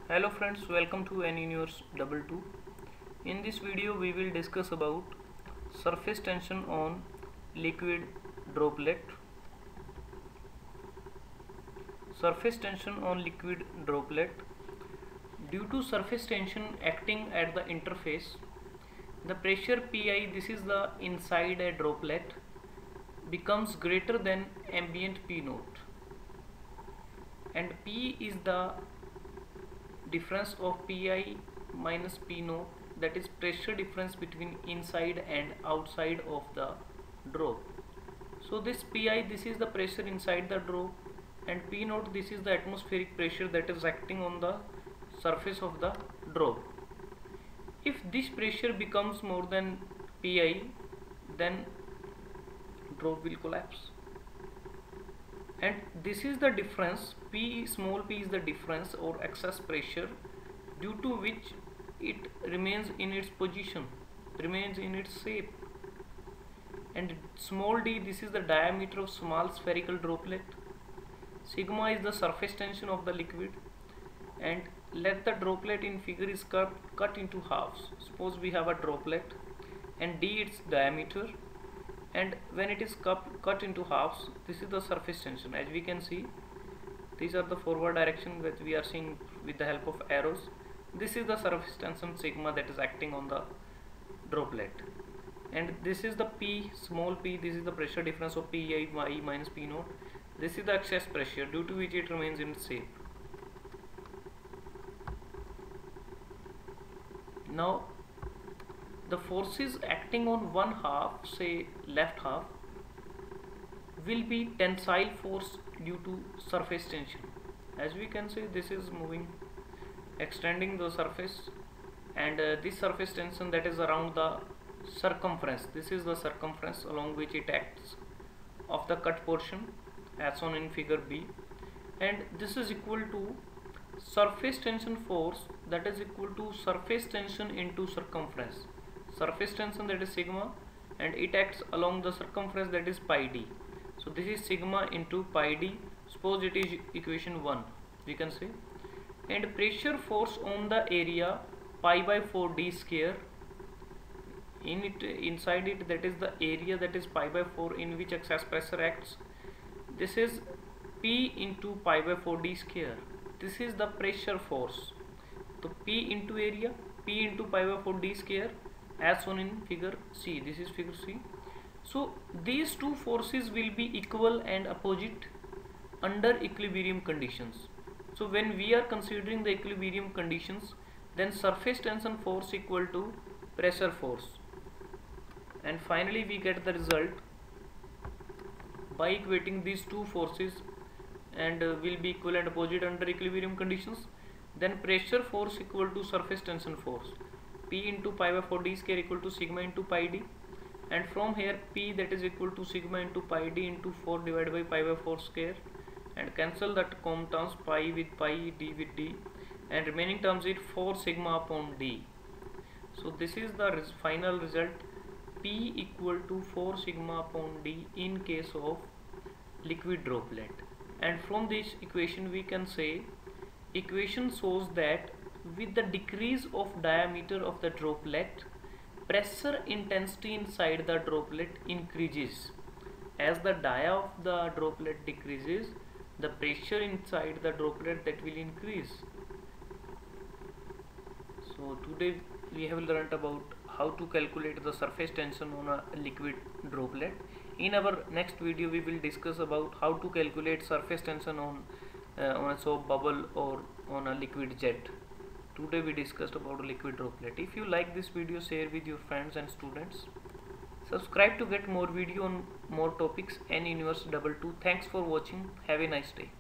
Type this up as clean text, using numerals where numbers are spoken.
Hello friends, welcome to N Universe Double 2. In this video we will discuss about surface tension on liquid droplet. Surface tension on liquid droplet. Due to surface tension acting at the interface, the pressure Pi, this is the inside a droplet, becomes greater than ambient P naught, and P is the difference of Pi minus P naught, that is pressure difference between inside and outside of the drop. So this Pi, this is the pressure inside the drop, and P naught, this is the atmospheric pressure that is acting on the surface of the drop. If this pressure becomes more than Pi, then drop will collapse. And this is the difference, P small p is the difference or excess pressure due to which it remains in its position, remains in its shape. And small d, this is the diameter of small spherical droplet. Sigma is the surface tension of the liquid, and let the droplet in figure is cut into halves. Suppose we have a droplet and d its diameter, and when it is cut into halves, this is the surface tension. As we can see, these are the forward direction that we are seeing with the help of arrows. This is the surface tension sigma that is acting on the droplet, and this is the P small p, this is the pressure difference of Pi minus P naught. This is the excess pressure due to which it remains in shape. Now the forces acting on one half, say left half, will be tensile force due to surface tension. As we can see, this is moving, extending the surface, and this surface tension that is around the circumference, this is the circumference along which it acts of the cut portion as shown in figure B, and this is equal to surface tension force, that is equal to surface tension into circumference. Surface tension, that is sigma, and it acts along the circumference, that is pi d. So this is sigma into pi d. Suppose it is equation 1, we can say. And pressure force on the area pi by 4 d square, in it, inside it, that is the area, that is pi by 4 in which excess pressure acts. This is P into pi by 4 d square. This is the pressure force. So P into area, P into pi by 4 d square, as shown in figure C. This is figure C. So these two forces will be equal and opposite under equilibrium conditions. So when we are considering the equilibrium conditions, then surface tension force equal to pressure force, and finally we get the result by equating these two forces, and will be equal and opposite under equilibrium conditions. Then pressure force equal to surface tension force, P into pi by 4 d square equal to sigma into pi d, and from here P, that is equal to sigma into pi d into 4 divided by pi by 4 square, and cancel that common terms, pi with pi, d with d, and remaining terms is 4 sigma upon d. So this is the final result, P equal to 4 sigma upon d in case of liquid droplet. And from this equation we can say, equation shows that with the decrease of diameter of the droplet, pressure intensity inside the droplet increases. As the dia of the droplet decreases, the pressure inside the droplet, that will increase. So today we have learnt about how to calculate the surface tension on a liquid droplet. In our next video we will discuss about how to calculate surface tension on a soap bubble or on a liquid jet. Today we discussed about a liquid droplet. If you like this video, share with your friends and students. Subscribe to get more video on more topics. N Universe Double 2. Thanks for watching. Have a nice day.